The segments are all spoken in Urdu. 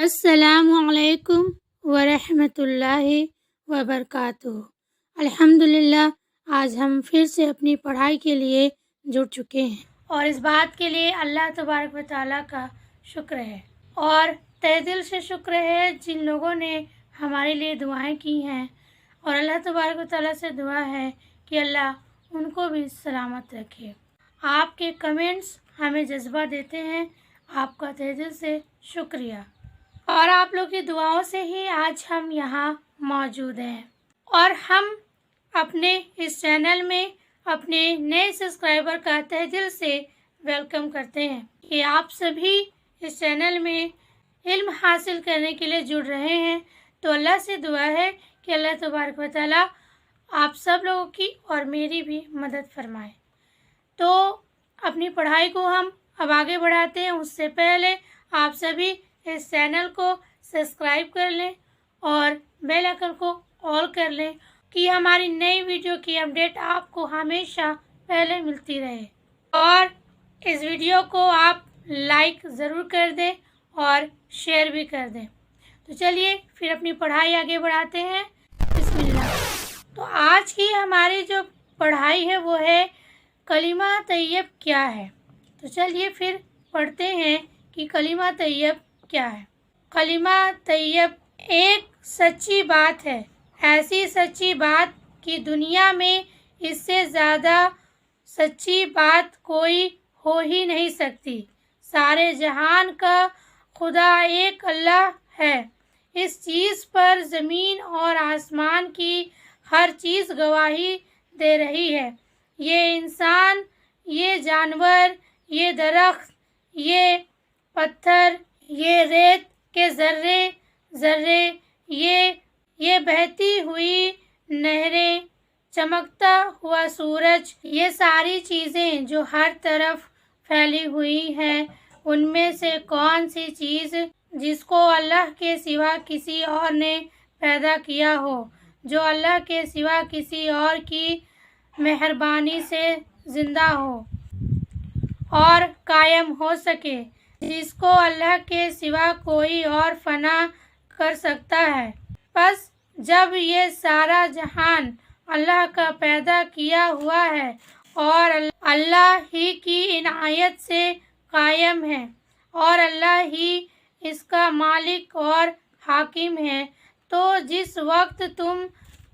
السلام علیکم ورحمۃ اللہ وبرکاتہ۔ الحمدللہ، آج ہم پھر سے اپنی پڑھائی کے لیے جڑ چکے ہیں اور اس بات کے لیے اللہ تبارک و تعالیٰ کا شکر ہے اور تہ دل سے شکر ہے جن لوگوں نے ہمارے لیے دعائیں کی ہیں، اور اللہ تبارک و تعالیٰ سے دعا ہے کہ اللہ ان کو بھی سلامت رکھے۔ آپ کے کمنٹس ہمیں جذبہ دیتے ہیں، آپ کا تہ دل سے شکریہ، اور آپ لوگ کی دعاؤں سے ہی آج ہم یہاں موجود ہیں۔ اور ہم اپنے اس چینل میں اپنے نئے سبسکرائبر کا تہ دل سے ویلکم کرتے ہیں کہ آپ سبھی اس چینل میں علم حاصل کرنے کے لیے جڑ رہے ہیں، تو اللہ سے دعا ہے کہ اللہ تبارک و تعالیٰ آپ سب لوگوں کی اور میری بھی مدد فرمائے۔ تو اپنی پڑھائی کو ہم اب آگے بڑھاتے ہیں، اس سے پہلے آپ سبھی اس چینل کو سبسکرائب کر لیں اور بیل آئیکن کو آل کر لیں کہ ہماری نئی ویڈیو کی اپڈیٹ آپ کو ہمیشہ پہلے ملتی رہے، اور اس ویڈیو کو آپ لائک ضرور کر دیں اور شیئر بھی کر دیں۔ تو چلیے پھر اپنی پڑھائی آگے بڑھاتے ہیں۔ بسم اللہ۔ تو آج کی ہماری جو پڑھائی ہے وہ ہے کلمہ طیب کیا ہے۔ تو چلیے پھر پڑھتے ہیں کہ کلمہ طیب کیا ہے۔ کلمہ طیب ایک سچی بات ہے، ایسی سچی بات کہ دنیا میں اس سے زیادہ سچی بات کوئی ہو ہی نہیں سکتی۔ سارے جہان کا خدا ایک اللہ ہے، اس چیز پر زمین اور آسمان کی ہر چیز گواہی دے رہی ہے۔ یہ انسان، یہ جانور، یہ درخت، یہ پتھر، یہ ریت کے ذرے ذرے، یہ بہتی ہوئی نہریں، چمکتا ہوا سورج، یہ ساری چیزیں جو ہر طرف پھیلی ہوئی ہیں، ان میں سے کون سی چیز جس کو اللہ کے سوا کسی اور نے پیدا کیا ہو، جو اللہ کے سوا کسی اور کی مہربانی سے زندہ ہو اور قائم ہو سکے، جس کو اللہ کے سوا کوئی اور فنا کر سکتا ہے۔ پس جب یہ سارا جہان اللہ کا پیدا کیا ہوا ہے اور اللہ ہی کی عنایت سے قائم ہے اور اللہ ہی اس کا مالک اور حاکم ہے، تو جس وقت تم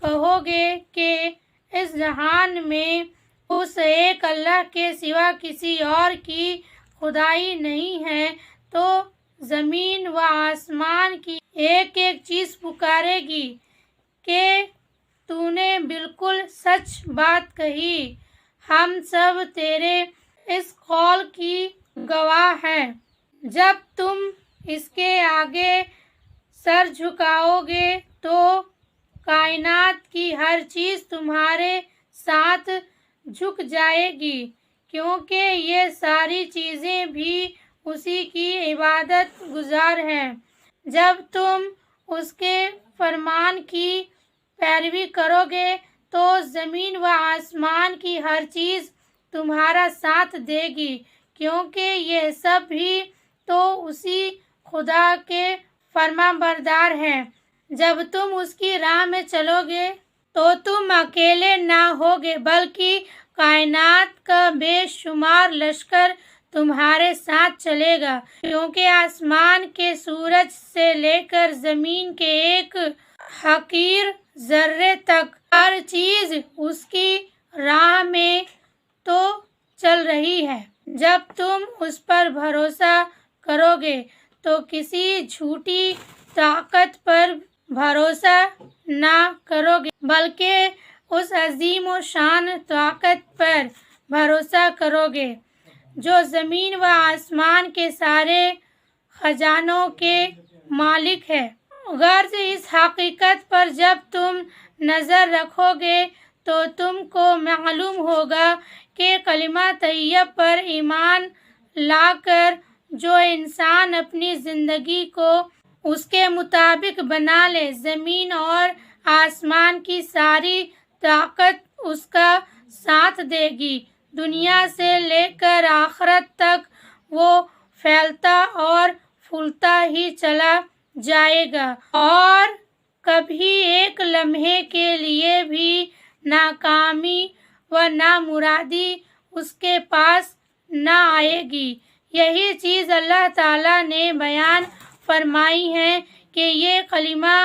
کہو گے کہ اس جہان میں اس ایک اللہ کے سوا کسی اور کی خدائی نہیں ہے، تو زمین و آسمان کی ایک ایک چیز پکارے گی کہ تو نے بالکل سچ بات کہی، ہم سب تیرے اس قول کی گواہ ہیں۔ جب تم اس کے آگے سر جھکاؤ گے تو کائنات کی ہر چیز تمہارے ساتھ جھک جائے گی، کیونکہ یہ ساری چیزیں بھی اسی کی عبادت گزار ہیں۔ جب تم اس کے فرمان کی پیروی کرو گے تو زمین و آسمان کی ہر چیز تمہارا ساتھ دے گی، کیونکہ یہ سب بھی تو اسی خدا کے فرمانبردار ہیں۔ جب تم اس کی راہ میں چلو گے تو تم اکیلے نہ ہوگے، بلکہ کائنات کا بے شمار لشکر تمہارے ساتھ چلے گا، کیونکہ آسمان کے سورج سے لے کر زمین کے ایک حقیر ذرے تک ہر چیز اس کی راہ میں تو چل رہی ہے۔ جب تم اس پر بھروسہ کرو گے تو کسی جھوٹی طاقت پر بھروسہ نہ کرو گے، بلکہ اس عظیم و شان طاقت پر بھروسہ کرو گے جو زمین و آسمان کے سارے خزانوں کے مالک ہے۔ غرض اس حقیقت پر جب تم نظر رکھو گے تو تم کو معلوم ہوگا کہ کلمہ طیب پر ایمان لا کر جو انسان اپنی زندگی کو اس کے مطابق بنا لے، زمین اور آسمان کی ساری طاقت اس کا ساتھ دے گی۔ دنیا سے لے کر آخرت تک وہ پھیلتا اور پھولتا ہی چلا جائے گا اور کبھی ایک لمحے کے لیے بھی ناکامی و نامرادی اس کے پاس نہ آئے گی۔ یہی چیز اللہ تعالیٰ نے بیان فرمائی ہے کہ یہ کلمہ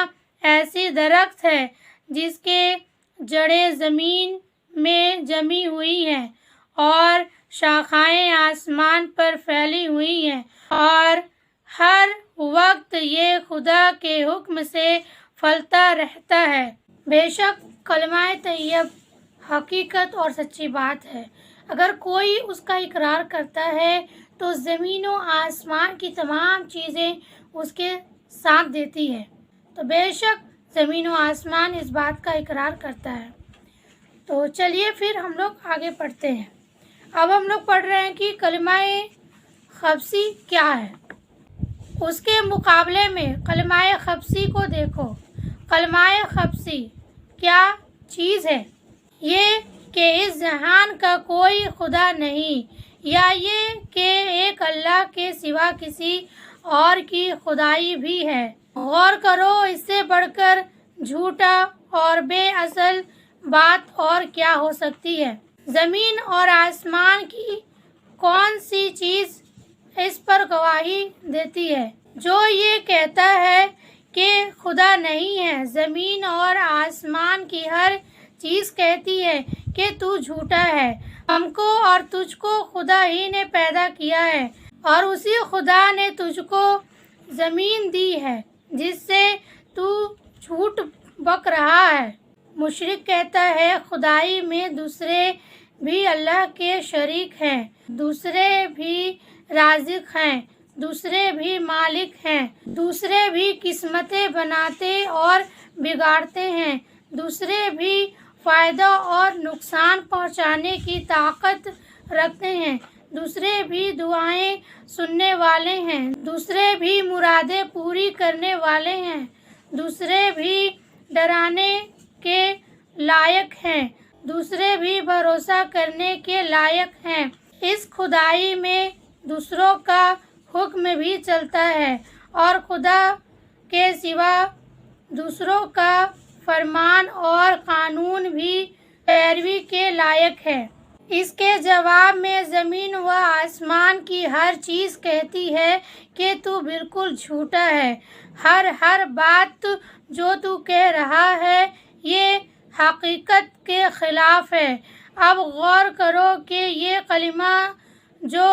ایسی درخت ہے جس کے جڑیں زمین میں جمی ہوئی ہیں اور شاخائیں آسمان پر پھیلی ہوئی ہیں، اور ہر وقت یہ خدا کے حکم سے پھلتا رہتا ہے۔ بے شک کلمہ طیب حقیقت اور سچی بات ہے۔ اگر کوئی اس کا اقرار کرتا ہے تو زمین و آسمان کی تمام چیزیں اس کے ساتھ دیتی ہے۔ تو بے شک زمین و آسمان اس بات کا اقرار کرتا ہے۔ تو چلیے پھر ہم لوگ آگے پڑھتے ہیں۔ اب ہم لوگ پڑھ رہے ہیں کہ کلمہ خبسی کیا ہے۔ اس کے مقابلے میں کلمہ خبسی کو دیکھو۔ کلمہ خبسی کیا چیز ہے؟ یہ کہ اس جہان کا کوئی خدا نہیں، یا یہ کہ ایک اللہ کے سوا کسی اور کی خدائی بھی ہے۔ غور کرو، اس سے بڑھ کر جھوٹا اور بے اصل بات اور کیا ہو سکتی ہے؟ زمین اور آسمان کی کون سی چیز اس پر گواہی دیتی ہے؟ جو یہ کہتا ہے کہ خدا نہیں ہے۔ زمین اور آسمان کی ہر چیز کہتی ہے کہ تو جھوٹا ہے۔ ہم کو اور تجھ کو خدا ہی نے پیدا کیا ہے، اور اسی خدا نے تجھ کو زمین دی ہے جس سے تو جھوٹ بک رہا ہے۔ مشرک کہتا ہے خدائی میں دوسرے بھی اللہ کے شریک ہیں، دوسرے بھی رازق ہیں، دوسرے بھی مالک ہیں، دوسرے بھی قسمتیں بناتے اور بگاڑتے ہیں، دوسرے بھی فائدہ اور نقصان پہنچانے کی طاقت رکھتے ہیں، دوسرے بھی دعائیں سننے والے ہیں، دوسرے بھی مرادیں پوری کرنے والے ہیں، دوسرے بھی ڈرانے کے لائق ہیں، دوسرے بھی بھروسہ کرنے کے لائق ہیں۔ اس خدائی میں دوسروں کا حکم بھی چلتا ہے اور خدا کے سوا دوسروں کا فرمان اور قانون بھی پیروی کے لائق ہے۔ اس کے جواب میں زمین و آسمان کی ہر چیز کہتی ہے کہ تو بالکل جھوٹا ہے۔ ہر بات جو تو کہہ رہا ہے یہ حقیقت کے خلاف ہے۔ اب غور کرو کہ یہ کلمہ جو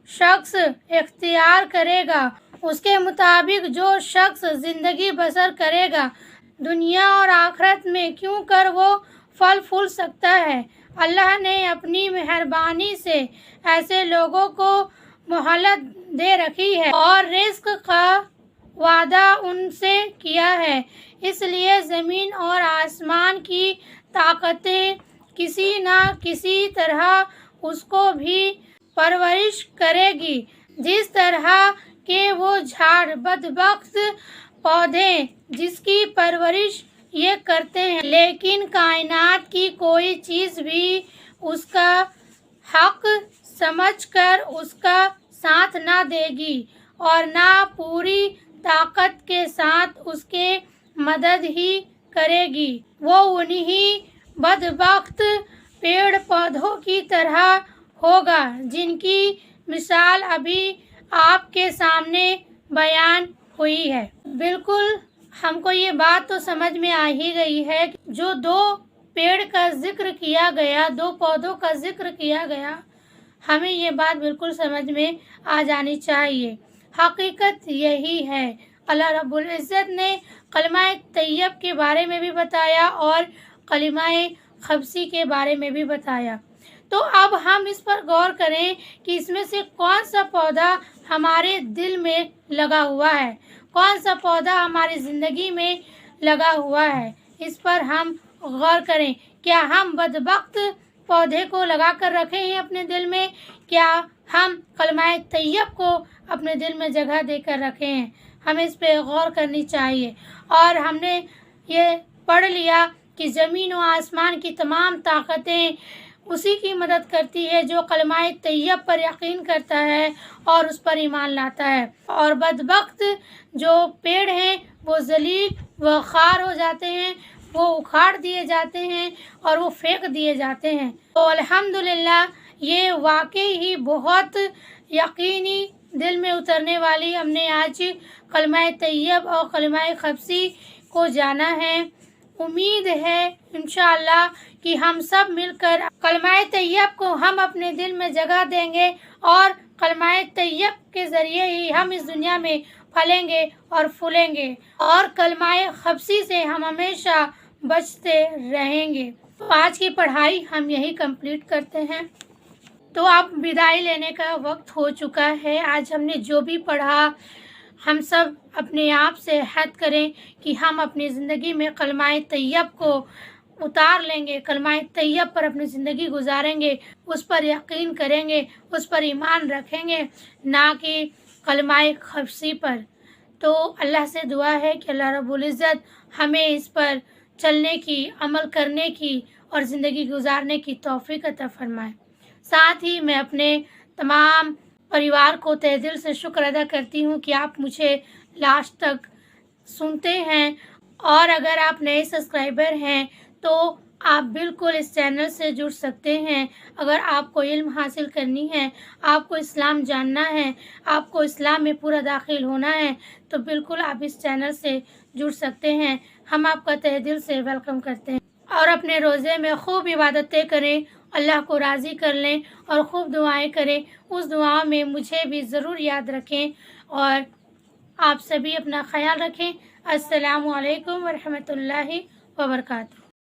شخص اختیار کرے گا، اس کے مطابق جو شخص زندگی بسر کرے گا، دنیا اور آخرت میں کیوں کر وہ پھل پھول سکتا ہے۔ اللہ نے اپنی مہربانی سے ایسے لوگوں کو مہلت دے رکھی ہے اور رزق کا وعدہ ان سے کیا ہے، اس لیے زمین اور آسمان کی طاقتیں کسی نہ کسی طرح اس کو بھی پرورش کرے گی، جس طرح کہ وہ جھاڑ بدبخت پودے جس کی پرورش یہ کرتے ہیں، لیکن کائنات کی کوئی چیز بھی اس کا حق سمجھ کر اس کا ساتھ نہ دے گی اور نہ پوری طاقت کے ساتھ اس کے مدد ہی کرے گی۔ وہ انہی بدبخت پیڑ پودوں کی طرح ہوگا جن کی مثال ابھی آپ کے سامنے بیان ہوئی ہے۔ بالکل ہم کو یہ بات تو سمجھ میں آ ہی گئی ہے کہ جو دو پیڑ کا ذکر کیا گیا، دو پودوں کا ذکر کیا گیا، ہمیں یہ بات بالکل سمجھ میں آ جانی چاہیے۔ حقیقت یہی ہے۔ اللہ رب العزت نے کلمہ طیب کے بارے میں بھی بتایا اور کلمہ خبسی کے بارے میں بھی بتایا۔ تو اب ہم اس پر غور کریں کہ اس میں سے کون سا پودا ہمارے دل میں لگا ہوا ہے، کون سا پودا ہماری زندگی میں لگا ہوا ہے، اس پر ہم غور کریں۔ کیا ہم بدبخت پودے کو لگا کر رکھے ہیں اپنے دل میں؟ کیا ہم کلمہ طیب کو اپنے دل میں جگہ دے کر رکھے ہیں؟ ہمیں اس پہ غور کرنی چاہیے۔ اور ہم نے یہ پڑھ لیا کہ زمین و آسمان کی تمام طاقتیں اسی کی مدد کرتی ہے جو کلمہ طیب پر یقین کرتا ہے اور اس پر ایمان لاتا ہے، اور بدبخت جو پیڑ ہیں وہ ذلیل و خار ہو جاتے ہیں، وہ اکھاڑ دیے جاتے ہیں اور وہ پھینک دیے جاتے ہیں۔ تو الحمدللہ یہ واقعی ہی بہت یقینی دل میں اترنے والی ہم نے آج کلمہ طیب اور کلمہ خبسی کو جانا ہے۔ امید ہے انشاءاللہ کہ ہم سب مل کر کلمہ طیب کو ہم اپنے دل میں جگہ دیں گے، اور کلمہ طیب کے ذریعے ہی ہم اس دنیا میں پھلیں گے اور پھولیں گے، اور کلمہ خبسی سے ہم ہمیشہ بچتے رہیں گے۔ تو آج کی پڑھائی ہم یہی کمپلیٹ کرتے ہیں۔ تو اب بدائی لینے کا وقت ہو چکا ہے۔ آج ہم نے جو بھی پڑھا، ہم سب اپنے آپ سے عہد کریں کہ ہم اپنی زندگی میں کلمہ طیب کو اتار لیں گے، کلمہ طیب پر اپنی زندگی گزاریں گے، اس پر یقین کریں گے، اس پر ایمان رکھیں گے، نہ کہ کلمہ خبسی پر۔ تو اللہ سے دعا ہے کہ اللہ رب العزت ہمیں اس پر چلنے کی، عمل کرنے کی اور زندگی گزارنے کی توفیق عطا فرمائے۔ ساتھ ہی میں اپنے تمام پریوار کو تہہ دل سے شکر ادا کرتی ہوں کہ آپ مجھے لاسٹ تک سنتے ہیں، اور اگر آپ نئے سبسکرائبر ہیں تو آپ بالکل اس چینل سے جڑ سکتے ہیں۔ اگر آپ کو علم حاصل کرنی ہے، آپ کو اسلام جاننا ہے، آپ کو اسلام میں پورا داخل ہونا ہے، تو بالکل آپ اس چینل سے جڑ سکتے ہیں۔ ہم آپ کا تہہ دل سے ویلکم کرتے ہیں، اور اپنے روزے میں خوب عبادتیں کریں، اللہ کو راضی کر لیں اور خوب دعائیں کریں۔ اس دعا میں مجھے بھی ضرور یاد رکھیں، اور آپ سبھی اپنا خیال رکھیں۔ السلام علیکم ورحمۃ اللہ وبرکاتہ۔